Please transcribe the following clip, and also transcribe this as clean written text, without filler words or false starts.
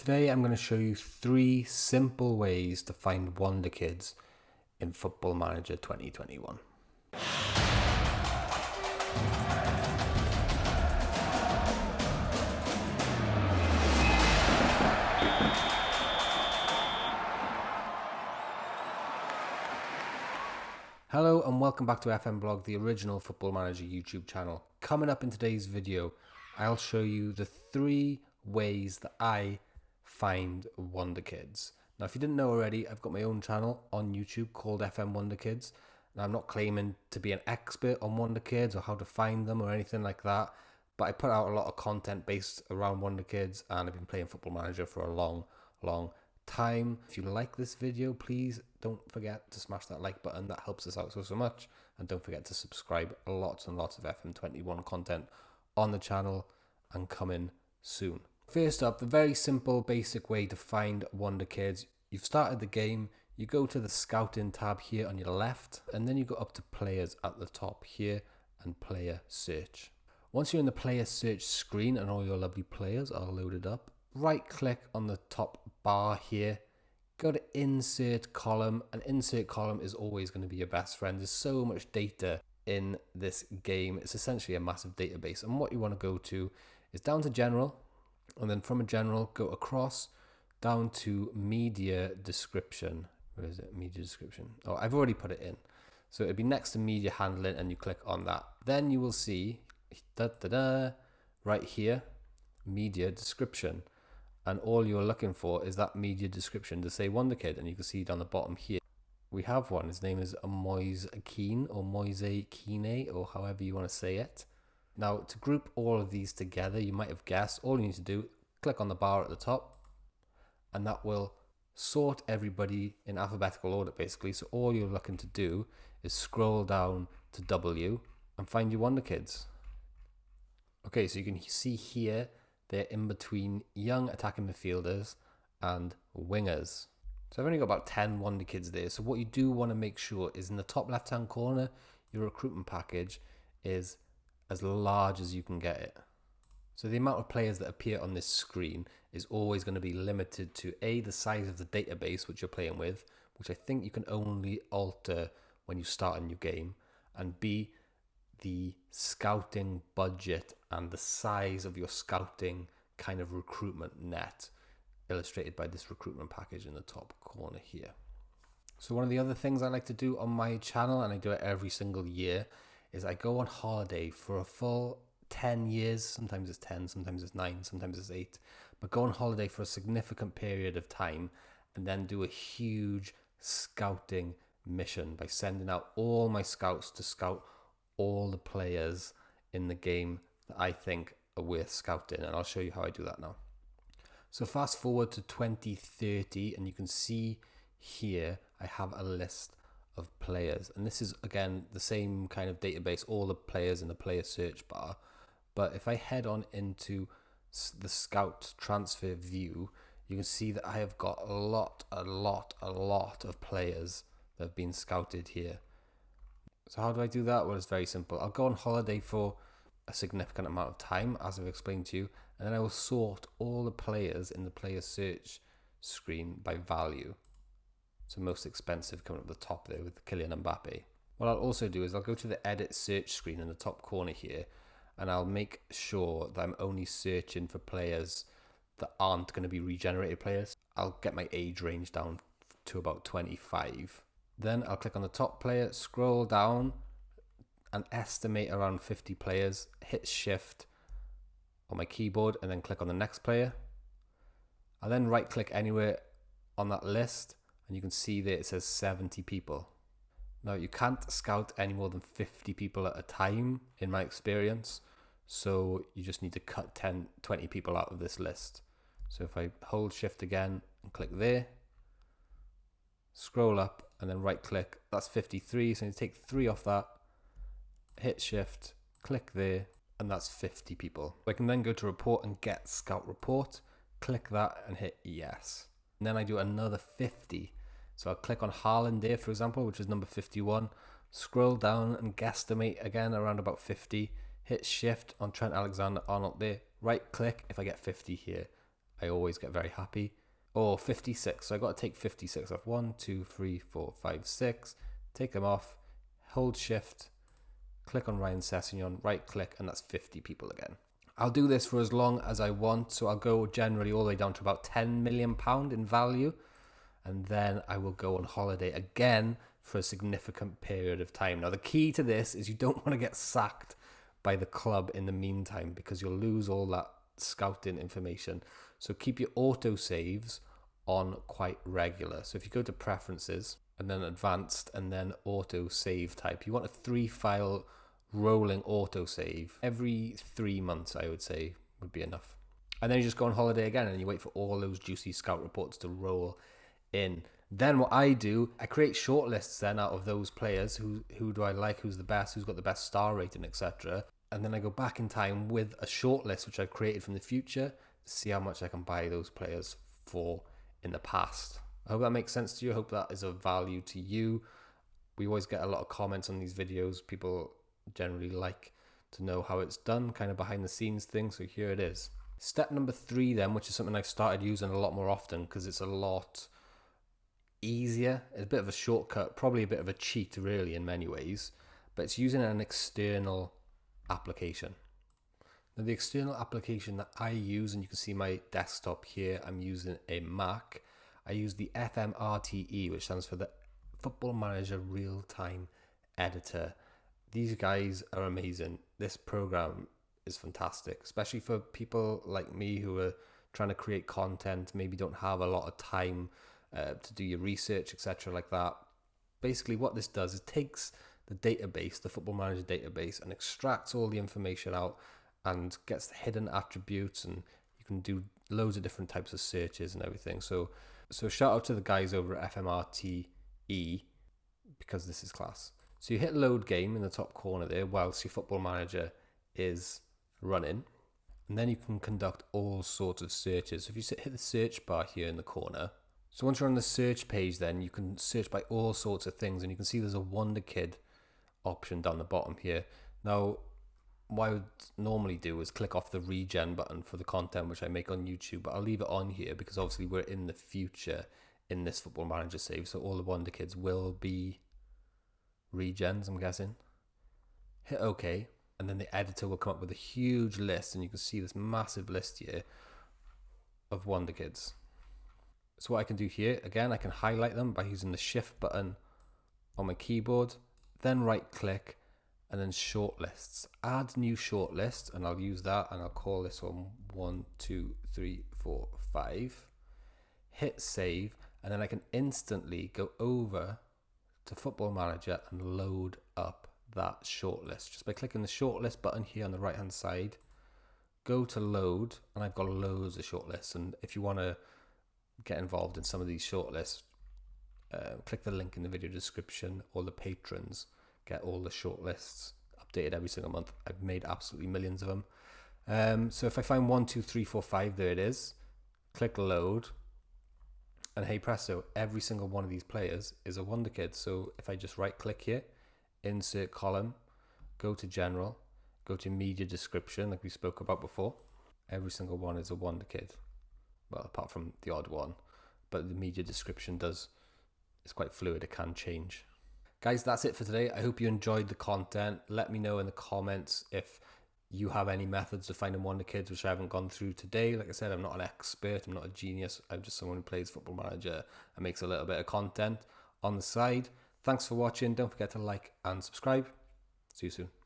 Today I'm going to show you 3 simple ways to find Wonderkids in Football Manager 2021. Hello and welcome back to FM Blog, the original Football Manager YouTube channel. Coming up in today's video, I'll show you the 3 ways that I find Wonderkids. Now, if you didn't know already, I've got my own channel on YouTube called FM Wonderkids. Now, I'm not claiming to be an expert on Wonderkids or how to find them or anything like that, but I put out a lot of content based around Wonderkids, and I've been playing Football Manager for a long time. If you like this video, please don't forget to smash that like button. That helps us out so much. And don't forget to subscribe. Lots and lots of FM21 content on the channel and coming soon. First up, the very simple basic way to find Wonderkids. You've started the game, you go to the scouting tab here on your left, and then you go up to players at the top here and player search. Once you're in the player search screen and all your lovely players are loaded up, right click on the top bar here, go to insert column, and insert column is always going to be your best friend. There's so much data in this game. It's essentially a massive database, and what you want to go to is down to general, and then from a general go across down to media description. Where is it? Media description. Oh, I've already put it in. So it'd be next to media handling, and you click on that. Then you will see right here, media description. And all you're looking for is that media description to say Wonderkid, and you can see down the bottom here we have one. His name is Moise Keane or Moise Keane, or however you want to say it. Now, to group all of these together, you might have guessed, all you need to do, click on the bar at the top, and that will sort everybody in alphabetical order basically. So all you're looking to do is scroll down to W and find your Wonderkids. Okay, so you can see here they're in between young attacking midfielders and wingers. So I've only got about 10 Wonderkids there. So what you do want to make sure is in the top left hand corner, your recruitment package is as large as you can get it. So the amount of players that appear on this screen is always going to be limited to A, the size of the database which you're playing with, which I think you can only alter when you start a new game, and B, the scouting budget and the size of your scouting kind of recruitment net, illustrated by this recruitment package in the top corner here. So one of the other things I like to do on my channel, and I do it every single year, is I go on holiday for a full 10 years. Sometimes it's 10, sometimes it's 9, sometimes it's 8, but go on holiday for a significant period of time and then do a huge scouting mission by sending out all my scouts to scout all the players in the game that I think are worth scouting, and I'll show you how I do that now. So fast forward to 2030, and you can see here I have a list of players, and this is again the same kind of database, all the players in the player search bar. But if I head on into the scout transfer view, you can see that I have got a lot of players that have been scouted here. So how do I do that? Well, it's very simple. I'll go on holiday for a significant amount of time, as I've explained to you, and then I will sort all the players in the player search screen by value. So most expensive coming up the top there with Kylian Mbappe. What I'll also do is I'll go to the edit search screen in the top corner here, and I'll make sure that I'm only searching for players that aren't going to be regenerated players. I'll get my age range down to about 25. Then I'll click on the top player, scroll down and estimate around 50 players, hit shift on my keyboard and then click on the next player. I'll then right click anywhere on that list, and you can see that it says 70 people. Now, you can't scout any more than 50 people at a time in my experience, so you just need to cut 20 people out of this list. So if I hold shift again and click there, scroll up and then right click, that's 53, so you take 3 off that, hit shift, click there, and that's 50 people. I can then go to report and get scout report, click that and hit yes. And then I do another 50. So I'll click on Haaland there, for example, which is number 51, scroll down and guesstimate again around about 50, hit shift on Trent Alexander-Arnold there, right click if I get 50 here, I always get very happy. Or 56, so I got to take 56 off. 1, 2, 3, 4, 5, 6. Take them off, hold shift, click on Ryan Sessegnon, right click, and that's 50 people again. I'll do this for as long as I want, so I'll go generally all the way down to about £10 million in value, and then I will go on holiday again for a significant period of time. Now, the key to this is you don't want to get sacked by the club in the meantime, because you'll lose all that scouting information. So keep your auto saves on quite regular. So if you go to preferences and then advanced and then auto save type, you want a 3-file rolling auto save every 3 months, I would say, would be enough. And then you just go on holiday again and you wait for all those juicy scout reports to roll in. Then what I do, I create shortlists then out of those players. Who do I like, who's the best, who's got the best star rating, etc. And then I go back in time with a shortlist which I've created from the future to see how much I can buy those players for in the past. I hope that makes sense to you. I hope that is of value to you. We always get a lot of comments on these videos. People generally like to know how it's done, kind of behind the scenes thing. So here it is. Step number 3 then, which is something I've started using a lot more often because it's a lot easier. It's a bit of a shortcut, probably a bit of a cheat really in many ways, but it's using an external application. Now the external application that I use, and you can see my desktop here, I'm using a Mac. I use the FMRTE, which stands for the Football Manager Real-Time Editor. These guys are amazing. This program is fantastic, especially for people like me who are trying to create content, maybe don't have a lot of time to do your research, etc. like that. Basically what this does is takes the database, the Football Manager database, and extracts all the information out and gets the hidden attributes, and you can do loads of different types of searches and everything. So shout out to the guys over at FMRTE, because this is class. So you hit load game in the top corner there whilst your Football Manager is running, and then you can conduct all sorts of searches. So if you hit the search bar here in the corner, so once you're on the search page, then you can search by all sorts of things, and you can see there's a Wonderkid option down the bottom here. Now, what I would normally do is click off the regen button for the content which I make on YouTube, but I'll leave it on here because obviously we're in the future in this Football Manager save, so all the Wonderkids will be regens, I'm guessing. Hit OK, and then the editor will come up with a huge list, and you can see this massive list here of Wonderkids. So what I can do here, again, I can highlight them by using the shift button on my keyboard, then right click, and then shortlists. Add new shortlist, and I'll use that, and I'll call this one 1, 2, 3, 4, 5. Hit save, and then I can instantly go over to Football Manager and load up that shortlist. Just by clicking the shortlist button here on the right hand side, go to load, and I've got loads of shortlists. And if you want to get involved in some of these shortlists, click the link in the video description, or the patrons get all the shortlists updated every single month. I've made absolutely millions of them. So if I find 1, 2, 3, 4, 5, there it is. Click load, and hey presto, every single one of these players is a Wonderkid. So if I just right click here, insert column, go to general, go to media description like we spoke about before, every single one is a Wonderkid. Well, apart from the odd one, but the media description it's quite fluid, it can change. Guys, that's it for today. I hope you enjoyed the content. Let me know in the comments if you have any methods of finding Wonderkids which I haven't gone through today. Like I said, I'm not an expert, I'm not a genius, I'm just someone who plays Football Manager and makes a little bit of content on the side. Thanks for watching. Don't forget to like and subscribe. See you soon.